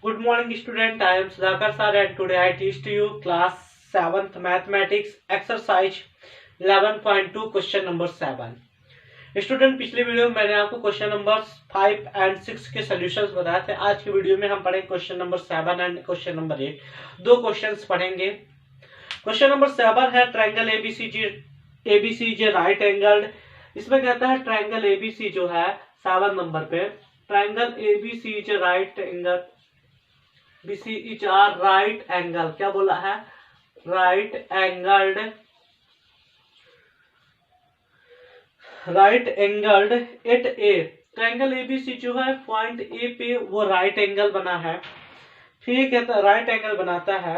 Good morning student, I am Sudhakar sir and today I teach to you class 7th mathematics exercise 11.2 question number 7। Student पिछले video में मैंने आपको question number 5 and 6 के solutions बताए थे। आज की वीडियो में हम पढ़ेंगे question number 7 and question number 8। दो क्वेश्चंस पढ़ेंगे। क्वेश्चन नंबर 7 है ट्रायंगल एबीसी राइट एंगल्ड। इसमें कहता है ट्रायंगल एबीसी जो है 7 नंबर पे, triangle ABC is right angle, BC is are right angle, क्या बोला है, right angled at A. Triangle ABC जो है पॉइंट ए पे वो राइट एंगल बना है। फिर ये कहता है राइट एंगल बनाता है।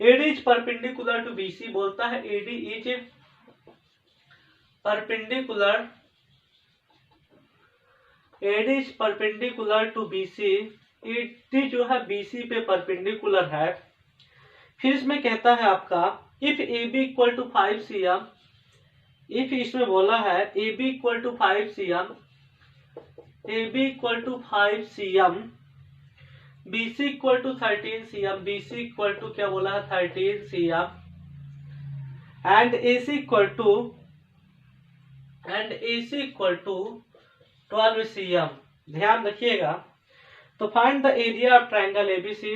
AD is perpendicular to BC, बोलता है AD is perpendicular to BC, AD जो है बीसी पे परपेंडिकुलर है। फिर इसमें कहता है आपका if A B equal to 5 cm, if इसमें बोला है A B equal to 5 cm, A B equal to 5 cm, B C equal to 13 cm, B C equal to क्या बोला है 13 cm, and A C equal to 12 cm। ध्यान रखिएगा। तो find the area of triangle ABC,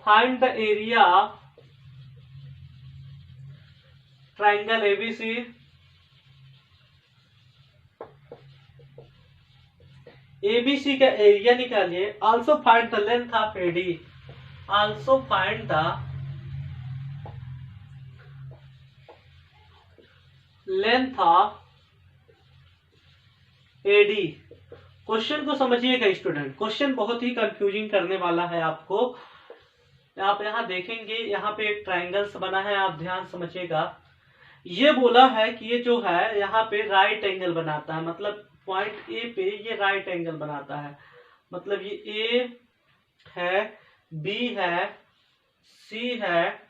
find the area of triangle ABC. ABC का area निकालिए। Also find the length of AD, also find the length of AD. Question को समझिएगा student, question बहुत ही confusing करने वाला है आपको। आप यहाँ देखेंगे, यहाँ पे एक ट्रायंगल्स बना है, आप ध्यान समझिएगा। ये बोला है कि ये जो है यहाँ पे राइट एंगल बनाता है, मतलब पॉइंट ए पे ये राइट एंगल बनाता है। मतलब ये ए है, बी है, सी है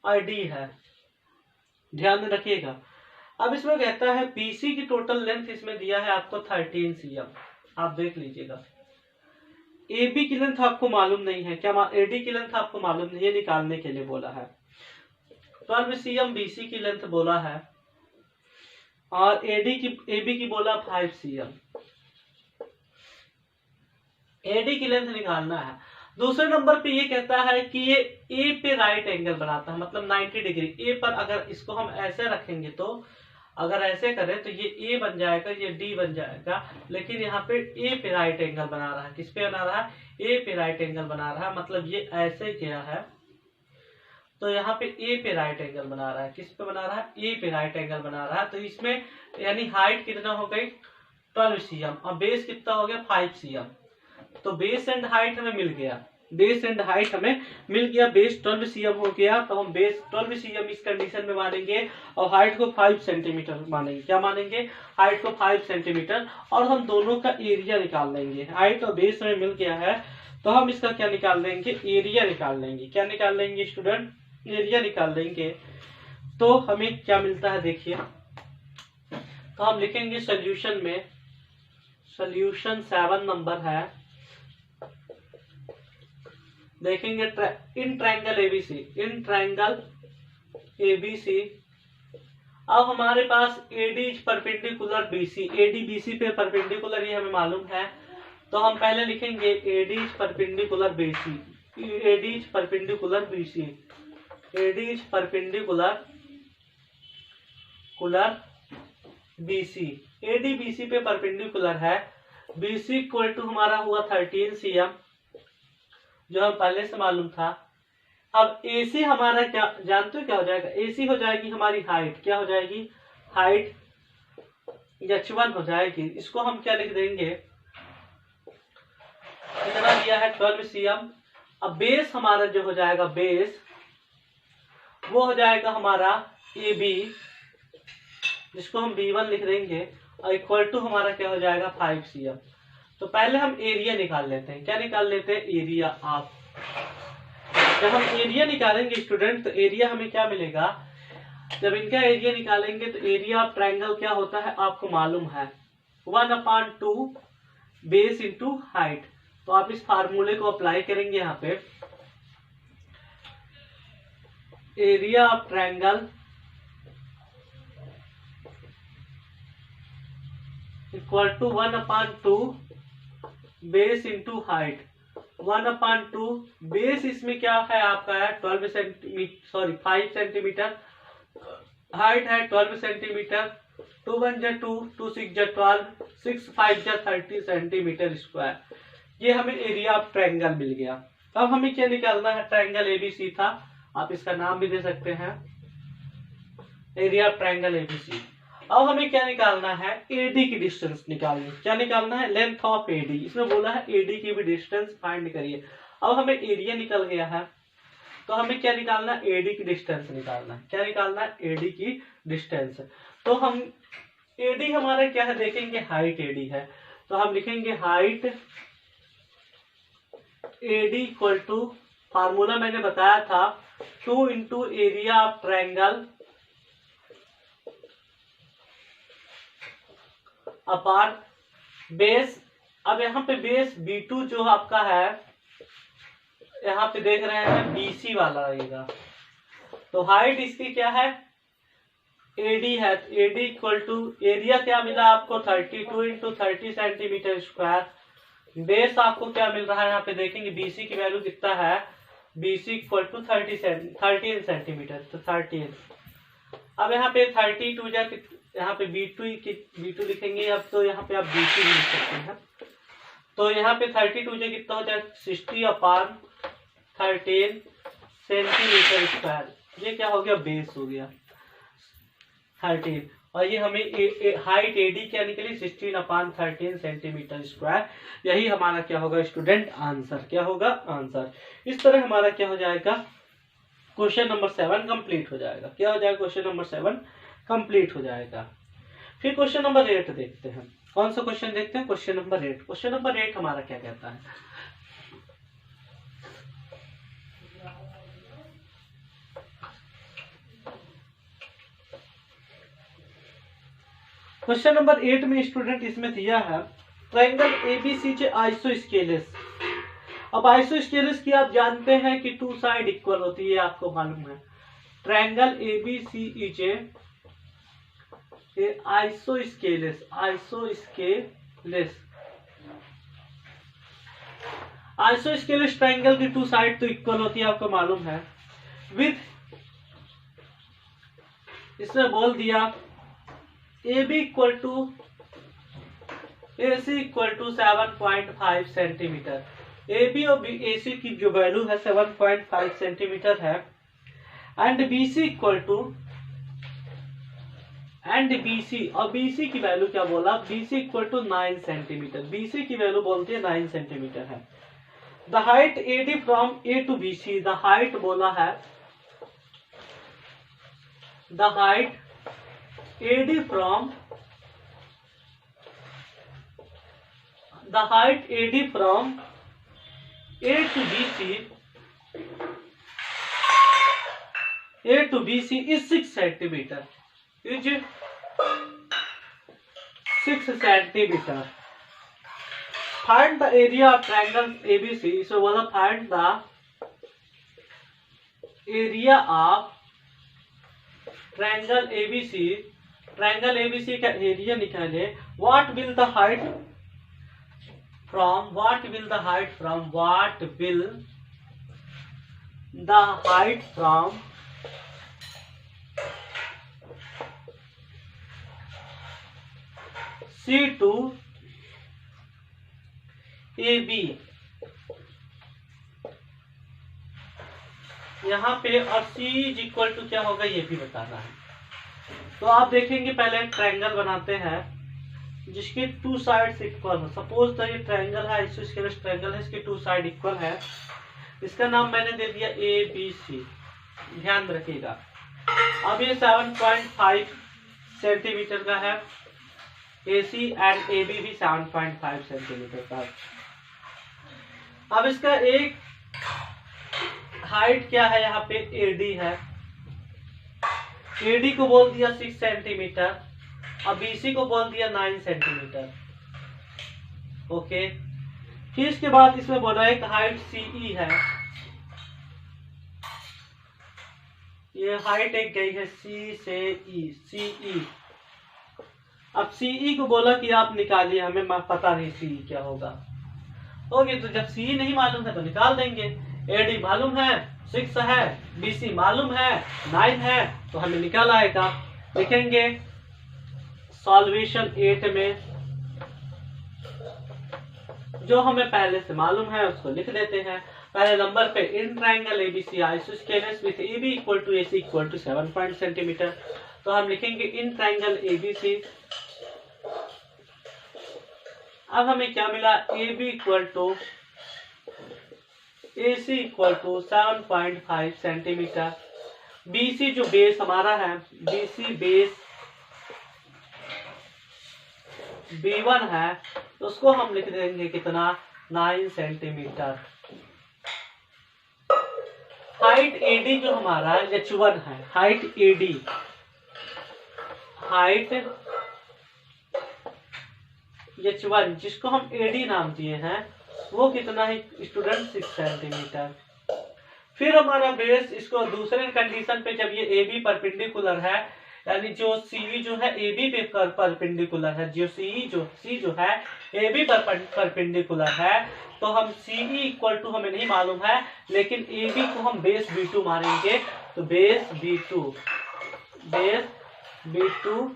और डी है। ध्यान में रखिएगा। अब इसमें कहता है बीसी की टोटल लेंथ इसमें दिया है आपको 13 cm। आप देख लीजिएगा। एबी की लेंथ आपको मालूम नहीं है, क्या एडी की लेंथ आपको मालूम नहीं है, निकालने के लिए बोला है। 12 cm बीसी की लेंथ बोला है और एबी की बोला 5 cm। एडी की लेंथ निकालना है। दूसरे नंबर पे ये कहता है कि ये ए पे राइट एंगल बनाता है, मतलब 90 डिग्री। ए पर अगर इसको हम ऐसे रखेंगे तो अगर ऐसे करें तो ये ए बन जाएगा, ये डी बन जाएगा, लेकिन यहाँ पे ए पे राइट एंगल बना रहा है। किस पे बना रहा है, ए पे राइट एंगल बना रहा है। मतलब ये ऐसे किया है तो यहाँ पे ए पे राइट एंगल बना रहा है। किस पे बना रहा है, ए पे राइट एंगल बना रहा है। तो इसमें यानी हाइट कितना हो गई 12 cm और बेस कितना हो गया 5 cm। तो बेस एंड हाइट हमें मिल गया, बेस 12 cm हो गया। तो हम बेस 12 cm इस कंडीशन में मानेंगे और हाइट को 5 सेंटीमीटर मानेंगे। क्या मानेंगे, हाइट को 5 सेंटीमीटर। और हम दोनों का एरिया निकाल लेंगे। हाइट और बेस हमें मिल गया है तो हम इसका क्या निकाल लेंगे, एरिया निकाल लेंगे। क्या निकाल लेंगे स्टूडेंट, एरिया निकाल लेंगे। तो हमें क्या मिलता है देखिए। तो हम लिखेंगे सॉल्यूशन में, सॉल्यूशन 7 नंबर है, देखेंगे in triangle ABC, in triangle ABC. अब हमारे पास AD is perpendicular BC, AD BC पे परपेंडिकुलर ये हमें मालूम है। तो हम पहले लिखेंगे AD is perpendicular BC, AD is perpendicular BC, AD is perpendicular BC. AD BC पे परपेंडिकुलर है। बीसी इक्वल टू हमारा हुआ 13 cm जो हम पहले से मालूम था। अब AC हमारा क्या जानते हो, क्या हो जाएगा, AC हो जाएगी हमारी हाइट। क्या हो जाएगी, हाइट h1 हो जाएगी। इसको हम क्या लिख देंगे, कितना दिया है 12 cm। अब बेस हमारा जो हो जाएगा, बेस वो हो जाएगा हमारा AB, जिसको हम B1 लिख देंगे और इक्वल टू हमारा क्या हो जाएगा 5 cm। तो पहले हम एरिया निकाल लेते हैं। क्या निकाल लेते हैं, एरिया ऑफ। जब हम एरिया निकालेंगे स्टूडेंट तो एरिया हमें क्या मिलेगा, जब इनका एरिया निकालेंगे तो एरिया ऑफ ट्रायंगल क्या होता है आपको मालूम है, 1/2 बेस इंटू हाइट। तो आप इस फार्मूले को अप्लाई करेंगे यहाँ पे, area of triangle equal to 1/2 base into height. 1/2 base इसमें क्या है आपका है 12 सेंटीमीटर, सॉरी 5 सेंटीमीटर, हाइट है 12 सेंटीमीटर, 2 1 जा 2, 2 6 जा 12, 6 5 जा 30 सेंटीमीटर स्क्वायर। ये हमें एरिया ऑफ ट्रायंगल मिल गया। अब हमें क्या निकालना है, ट्रायंगल एबीसी था, आप इसका नाम भी दे सकते हैं एरिया ऑफ ट्रायंगल एबीसी। अब हमें क्या निकालना है, एडी की डिस्टेंस निकालनी। क्या निकालना है, लेंथ ऑफ एडी। इसमें बोला है एडी की भी डिस्टेंस फाइंड करिए। अब हमें एरिया निकल गया है, तो हमें क्या निकालना है, एडी की डिस्टेंस निकालना है। क्या निकालना है, एडी की डिस्टेंस। तो हम एडी हमारा क्या है देखेंगे, हाइट एडी है, तो हम लिखेंगे height AD equal to, formula मैंने बताया था 2 into area of triangle apart base. अब यहाँ पे बेस B2 जो आपका है, यहाँ पे देख रहे हैं BC वाला रहेगा। तो हाइट इसकी क्या है, AD है, AD इक्वल टू एरिया क्या मिला आपको 32 इंटू 30 सेंटीमीटर स्क्वायर। बेस आपको क्या मिल रहा है, यहाँ पे देखेंगे BC की वैल्यू कितना है, BC इक्वल टू 13 सेंटीमीटर, तो 13। अब यहाँ पे 32 जा, यहाँ पे B2 लिखेंगे अब, तो यहाँ पे आप BC भी लिख सकते हैं। तो यहाँ पे 32 जो कितना हो जाए 60/13 सेंटीमीटर स्क्वायर। ये क्या हो गया, बेस हो गया 13। और ये हमें हाइट एडी क्या निकली 16/13 सेंटीमीटर स्क्वायर। यही हमारा क्या होगा स्टूडेंट, आंसर। क्या होगा, आंसर। इस तरह हमारा क्या हो जाएगा, क्वेश्चन नंबर 7 कंप्लीट हो जाएगा। क्या हो जाएगा, क्वेश्चन नंबर 7 कंप्लीट हो जाएगा। फिर क्वेश्चन नंबर 8 देखते हैं। कौन सा क्वेश्चन देखते हैं, क्वेश्चन नंबर 8। क्वेश्चन नंबर 8 हमारा क्या कहता है, क्वेश्चन नंबर 8 में स्टूडेंट इसमें दिया है ट्रायंगल एबीसी आइसोस्केलेस। अब आइसोस्केलेस की आप जानते हैं कि 2 साइड इक्वल होती है, आपको मालूम है। Triangle ABC is a isosceles triangle की 2 साइड तो इक्वल होती है, आपको मालूम है। विथ इसमें बोल दिया AB equal to AC equal to 7.5 centimetre. AB और AC की जो वैल्यू है 7.5 सेंटीमीटर है। And BC equal to, and BC और BC की वैल्यू क्या बोला, BC equal to 9 centimetre. BC की वैल्यू बोलती है 9 सेंटीमीटर है। The height AD from A to BC, the height बोला है, the height AD from A to BC is 6 centimeter. Is 6 centimeter. Find the area of triangle ABC. So we'll find the area of triangle ABC. Triangle ABC का area निकाले। What will the height from C to AB, यहाँ पे, और C is equal to क्या होगा ये भी बताना है। तो आप देखेंगे पहले ट्रायंगल बनाते हैं जिसके 2 साइड्स इक्वल हो। सपोज द ये ट्रायंगल है, आइसोस्केलेस ट्रायंगल है, इसके 2 साइड इक्वल है। इसका नाम मैंने दे दिया ABC, ध्यान रखिएगा। अब ये 7.5 सेंटीमीटर का है AC एंड AB भी 7.5 सेंटीमीटर का। अब इसका एक हाइट क्या है, यहाँ पे AD है, AD को बोल दिया 6 सेंटीमीटर और BC को बोल दिया 9 सेंटीमीटर। ओके, फिर इसके बाद इसमें बोला है हाइट सीई है, ये हाइट एक गई है सी से ई, सीई। अब सीई को बोला कि आप निकालिए, हमें पता नहीं सीई क्या होगा। ओके, तो जब सीई नहीं मालूम है तो निकाल देंगे। एडी मालूम है 6 है, बीसी मालूम है 9 है, तो हमें निकाल आएगा। लिखेंगे सॉल्वेशन 8 में जो हमें पहले से मालूम है उसको लिख देते हैं। पहले नंबर पे in triangle ABC isosceles with AB equal to AC equal to 7 centimetre, तो हम लिखेंगे इन ट्रायंगल एबीसी। अब हमें क्या मिला, AB equal to AC equal to 7.5 centimetre. BC जो बेस हमारा है, बीसी बेस B1 है, तो उसको हम लिख देंगे कितना, 9 सेंटीमीटर। हाइट एडी जो हमारा H1 है, हाइट एडी, हाइट H1 जिसको हम एडी नाम दिए हैं, वो कितना है स्टूडेंट, 6 सेंटीमीटर। फिर हमारा बेस, इसको दूसरे कंडीशन पे जब ये ए बी परपेंडिकुलर है, यानी जो सी जो है ए बी पे परपेंडिकुलर है, जो सी जो है ए बी पर परपेंडिकुलर है, तो हम सीई इक्वल टू हमें नहीं मालूम है, लेकिन ए बी को हम बेस B2 मानेंगे। तो बेस B2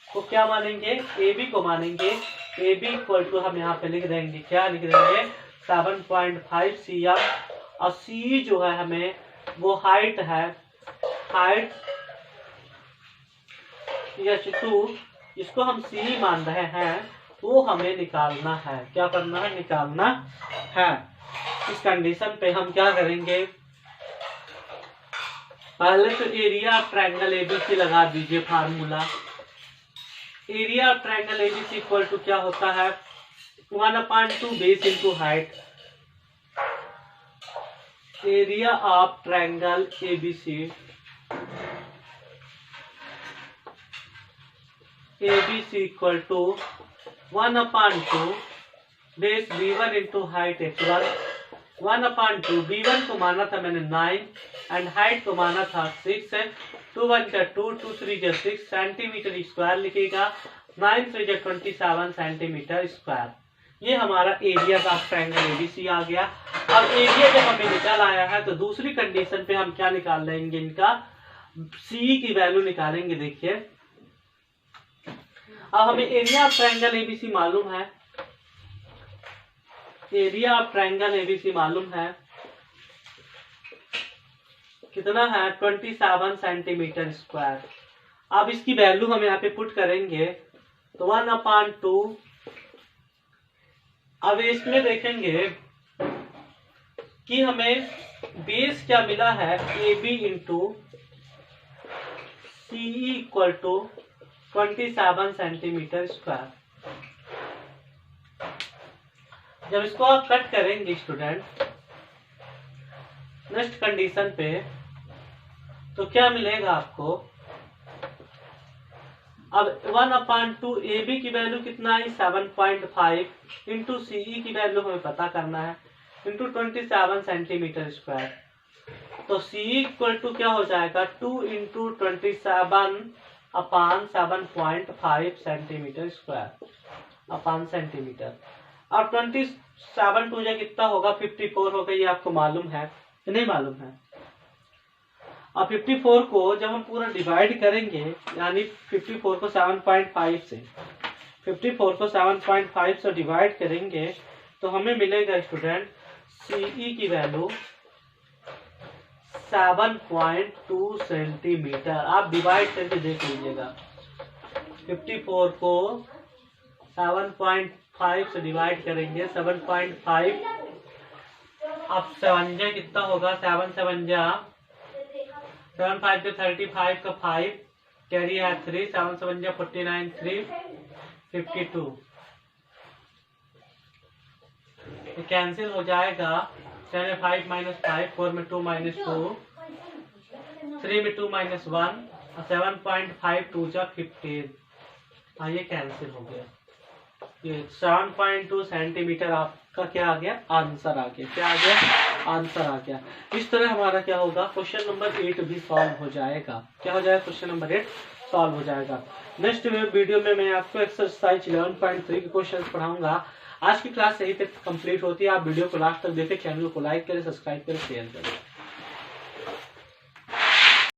को क्या मानेंगे, ए बी को मानेंगे। ए बी इक्वल टू हम यहाँ पे लिख देंगे, क्या लिख देंगे, 7.5 CM। और सी जो है हमें वो हाइट है, हाइट H2 इसको हम सी मान रहे हैं, वो हमें निकालना है। क्या करना है, निकालना है। इस कंडीशन पे हम क्या करेंगे, पहले तो एरिया ऑफ ट्रायंगल एबीसी लगा दीजिए formula. Area of triangle ABC equal to क्या होता है, 1/2 base into height. Area of triangle ABC equal to 1/2 base B1 into height H1। 1/2 B1 को माना था मैंने 9 एंड हाइट को माना था 6 है। 2 1 2 2 3 6 सेंटीमीटर स्क्वायर लिखेगा। 9 3 27 सेंटीमीटर स्क्वायर। ये हमारा एरिया का ट्रायंगल एबीसी आ गया। अब एरिया जब हमें निकल आया है तो दूसरी कंडीशन पे हम क्या निकाल लेंगे, इनका सी की वैल्यू निकालेंगे। देखिए अब हमें एरिया ऑफ ट्रायंगल एबीसी मालूम है, एरिया ऑफ ट्रायंगल एबीसी मालूम है कितना है, 27 सेंटीमीटर स्क्वायर। अब इसकी वैल्यू हम यहाँ पे पुट करेंगे तो 1/2। अब इसमें देखेंगे कि हमें बेस क्या मिला है, A B into CE equal to 27 centimetre square. जब इसको आप कट करेंगे स्टूडेंट नेक्स्ट कंडीशन पे, तो क्या मिलेगा आपको, अब 1/2 ए बी की वैल्यू कितना है 7.5 इंटू सीई की वैल्यू हमें पता करना है इंटू 27 सेंटीमीटर स्क्वायर। तो सी इक्वल टू क्या हो जाएगा 2 इंटू 27 अपान 7.5 सेंटीमीटर स्क्वायर अपान सेंटीमीटर। अब 27 टू जा कितना होगा 54 होगा, ये आपको मालूम है नहीं मालूम है। अब 54 को जब हम पूरा डिवाइड करेंगे, यानी 54 को 7.5 से 54 को 7.5 से डिवाइड करेंगे तो हमें मिलेगा स्टूडेंट सीई की वैल्यू 7.2 सेंटीमीटर। आप डिवाइड करके देख लीजिएगा, 54 को 7.5 से डिवाइड करेंगे 7.5। अब 7 कितना होगा, 7 7 5 35 का 5 कैरी है 3, 7 7 49 3 52। ये कैंसिल हो जाएगा। 7 में 5 माइनस 5, 4 में 2 माइनस 2, 3 में 2 माइनस 1 और 7.5 2 जा 15। हाँ ये कैंसिल हो गया, ये 7.2 सेंटीमीटर आपका क्या आ गया, आंसर आ गया। क्या आ गया, आंसर आ गया। इस तरह हमारा क्या होगा, क्वेश्चन नंबर 8 भी सॉल्व हो जाएगा। क्या हो जाएगा, क्वेश्चन नंबर 8 सॉल्व हो जाएगा। नेक्स्ट वीडियो में मैं आपको एक्सरसाइज 11.3 के क्वेश्चन पढ़ाऊंगा। आज की क्लास यहीं तक कंप्लीट होती है। आप वीडियो को लास्ट तक देखें, चैनल को लाइक करें, सब्सक्राइब करें, शेयर करें।